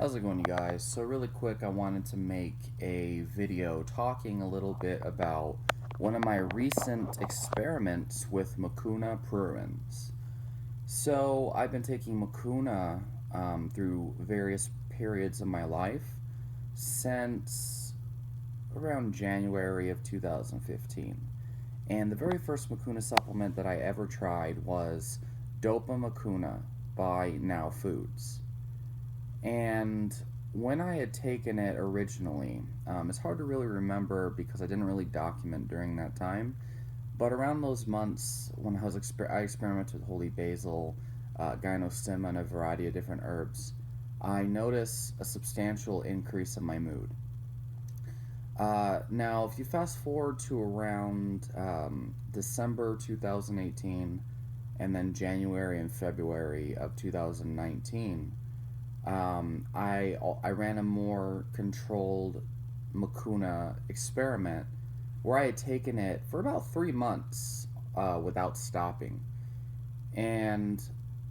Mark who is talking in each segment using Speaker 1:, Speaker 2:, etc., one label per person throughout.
Speaker 1: How's it going, you guys? So really quick, I wanted to make a video talking a little bit about one of my recent experiments with Mucuna pruriens. So I've been taking Mucuna through various periods of my life since around January of 2015. And the very first Mucuna supplement that I ever tried was Dopa Mucuna by Now Foods. And when I had taken it originally, it's hard to really remember because I didn't really document during that time. But around those months, when I experimented with holy basil, gynostima, and a variety of different herbs, I noticed a substantial increase in my mood. Now, if you fast forward to around December 2018, and then January and February of 2019, I ran a more controlled Mucuna experiment where I had taken it for about 3 months without stopping, and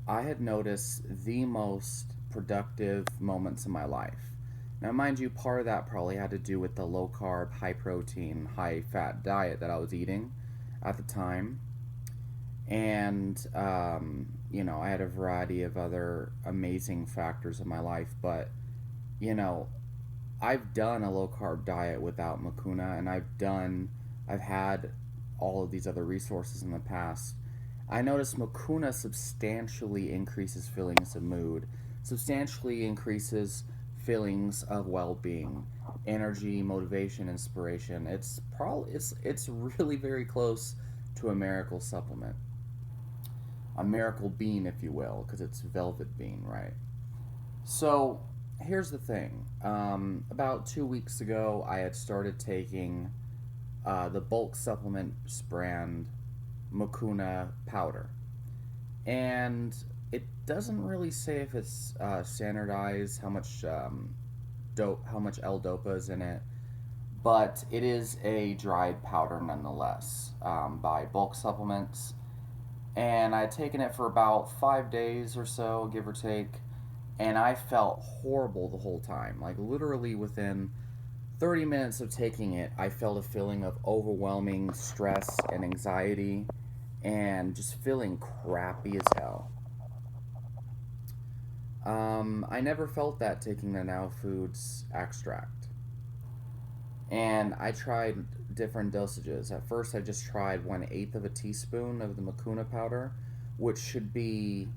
Speaker 1: I had noticed the most productive moments in my life. Now, mind you, part of that probably had to do with the low carb, high protein, high fat diet that I was eating at the time, and I had a variety of other amazing factors in my life. But you know, I've done a low carb diet without Mucuna, and I've had all of these other resources in the past. I noticed Mucuna substantially increases feelings of mood, substantially increases feelings of well-being, energy, motivation, inspiration. It's really very close to a miracle supplement, a miracle bean, if you will, because it's velvet bean, right? So here's the thing. About 2 weeks ago, I had started taking the bulk supplements brand Mucuna powder, and it doesn't really say if it's standardized how much L-dopa is in it, but it is a dried powder nonetheless, by bulk supplements. And I had taken it for about 5 days or so, give or take, and I felt horrible the whole time. Like, literally within 30 minutes of taking it, I felt a feeling of overwhelming stress and anxiety and just feeling crappy as hell. I never felt that taking the Now Foods extract. And I tried different dosages. At first, I just tried 1/8 of a teaspoon of the Mucuna powder, which should be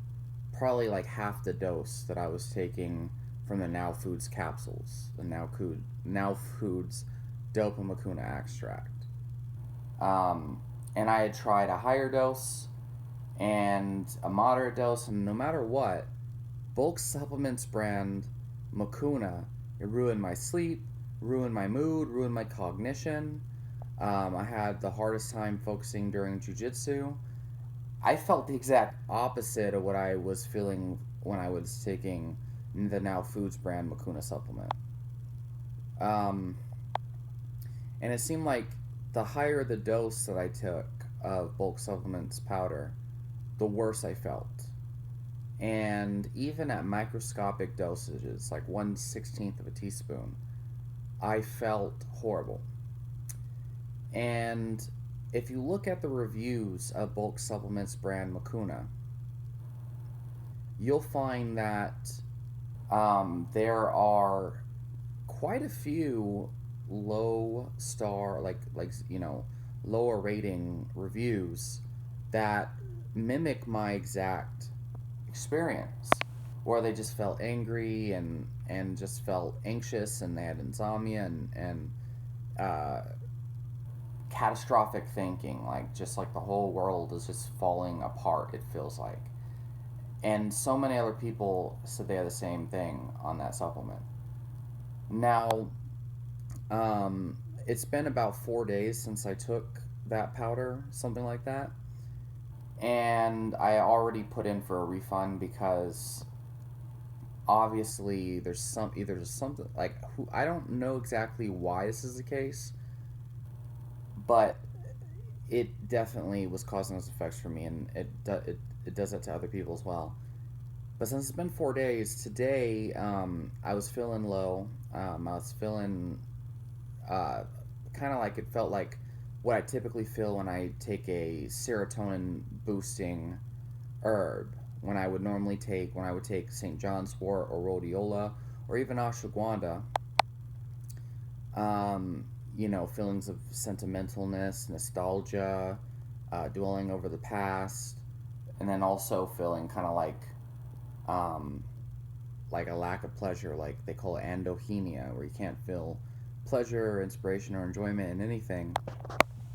Speaker 1: probably like half the dose that I was taking from the Now Foods capsules, the Now Foods Dopa Mucuna extract. And I had tried a higher dose and a moderate dose, and no matter what, bulk supplements brand Mucuna, it ruined my sleep, ruined my mood, ruined my cognition. I had the hardest time focusing during jujitsu. I felt the exact opposite of what I was feeling when I was taking the Now Foods brand Mucuna supplement. Um, and it seemed like the higher the dose that I took of bulk supplements powder, the worse I felt. And even at microscopic dosages, like 1/16 of a teaspoon, I felt horrible. And if you look at the reviews of bulk supplements brand Mucuna, you'll find that there are quite a few low star, lower rating reviews that mimic my exact experience, where they just felt angry and just felt anxious, and they had insomnia and uh, catastrophic thinking, like just like the whole world is just falling apart, it feels like. And so many other people said they had the same thing on that supplement. Now, it's been about 4 days since I took that powder, something like that, and I already put in for a refund because obviously there's something like, I don't know exactly why this is the case, but it definitely was causing those effects for me, and it does it to other people as well. But since it's been 4 days, today I was feeling low. I was feeling uh, kind of like it felt like what I typically feel when I take a serotonin boosting herb. When I would take St. John's wort or rhodiola or even ashwagandha. Um, Feelings of sentimentalness, nostalgia, dwelling over the past, and then also feeling kind of um, like a lack of pleasure, like they call it andohenia, where you can't feel pleasure, inspiration, or enjoyment in anything.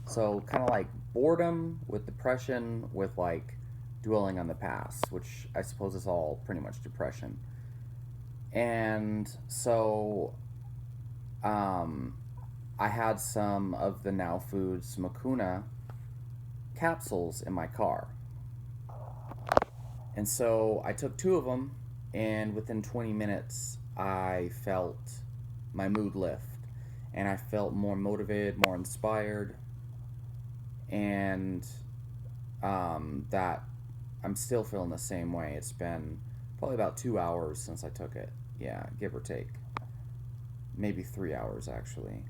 Speaker 1: So kind of like boredom with depression with like dwelling on the past, which I suppose is all pretty much depression. And so um, I had some of the Now Foods Mucuna capsules in my car. And so I took two of them, and within 20 minutes, I felt my mood lift. And I felt more motivated, more inspired, and that I'm still feeling the same way. It's been probably about 2 hours since I took it. Yeah, give or take. Maybe 3 hours, actually.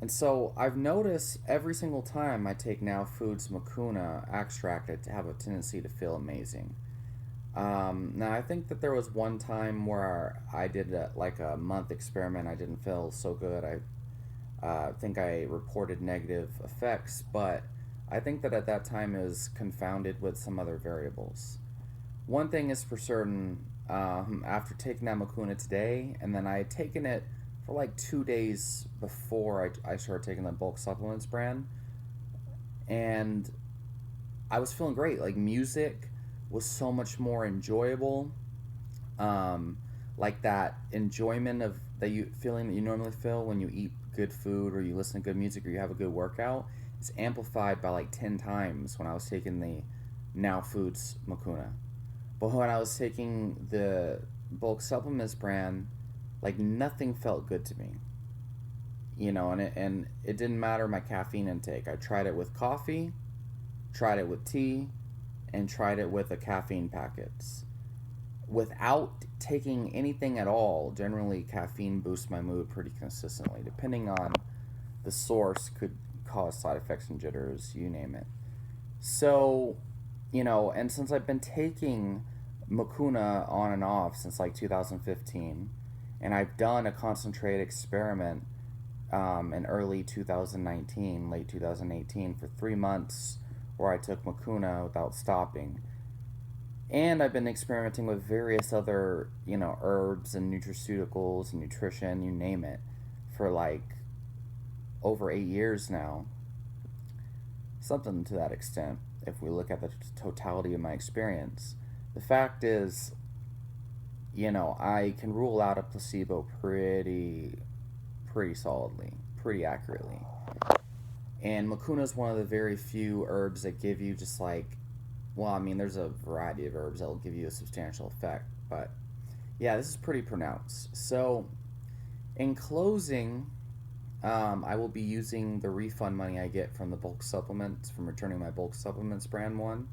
Speaker 1: And so I've noticed every single time I take Now Foods Mucuna extract, I have a tendency to feel amazing. Now I think that there was one time where I did like a month experiment. I didn't feel so good. I think I reported negative effects, but I think that at that time is confounded with some other variables. One thing is for certain, after taking that Mucuna today, and then I had taken it for like 2 days before I started taking the bulk supplements brand, and I was feeling great. Like music was so much more enjoyable. Um, like that enjoyment of that you feeling that you normally feel when you eat good food or you listen to good music or you have a good workout is amplified by like 10 times when I was taking the Now Foods Mucuna. But when I was taking the bulk supplements brand, like nothing felt good to me. And it didn't matter my caffeine intake. I tried it with coffee, tried it with tea, and tried it with the caffeine packets. Without taking anything at all, generally caffeine boosts my mood pretty consistently. Depending on the source, could cause side effects and jitters, you name it. So, and since I've been taking Mucuna on and off since like 2015, and I've done a concentrate experiment in early 2019, late 2018, for 3 months where I took Mucuna without stopping. And I've been experimenting with various other, herbs and nutraceuticals and nutrition, you name it, for like over 8 years now. Something to that extent, if we look at the totality of my experience. The fact is, I can rule out a placebo pretty solidly, pretty accurately. And Mucuna is one of the very few herbs that give you just like, well, I mean, there's a variety of herbs that will give you a substantial effect, but yeah, this is pretty pronounced. So, in closing, I will be using the refund money I get from the bulk supplements, from returning my bulk supplements brand one,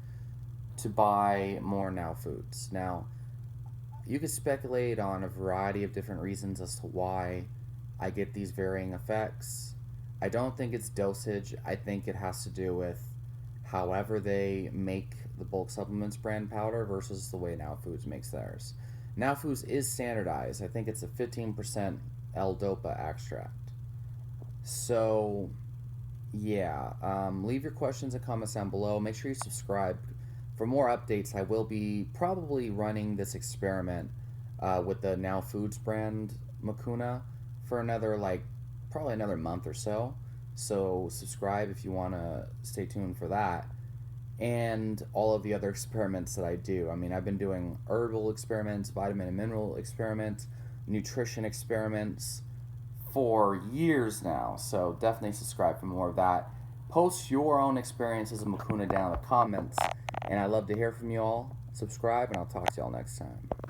Speaker 1: to buy more Now Foods. Now, you could speculate on a variety of different reasons as to why I get these varying effects. I don't think it's dosage. I think it has to do with however they make the bulk supplements brand powder versus the way Now Foods makes theirs. Now Foods is standardized. I think it's a 15% L-Dopa extract. So, yeah, leave your questions and comments down below. Make sure you subscribe. For more updates, I will be probably running this experiment with the Now Foods brand Mucuna for probably another month or so. So subscribe if you want to stay tuned for that. And all of the other experiments that I do. I mean, I've been doing herbal experiments, vitamin and mineral experiments, nutrition experiments for years now. So definitely subscribe for more of that. Post your own experiences of Mucuna down in the comments. And I'd love to hear from you all. Subscribe, and I'll talk to y'all next time.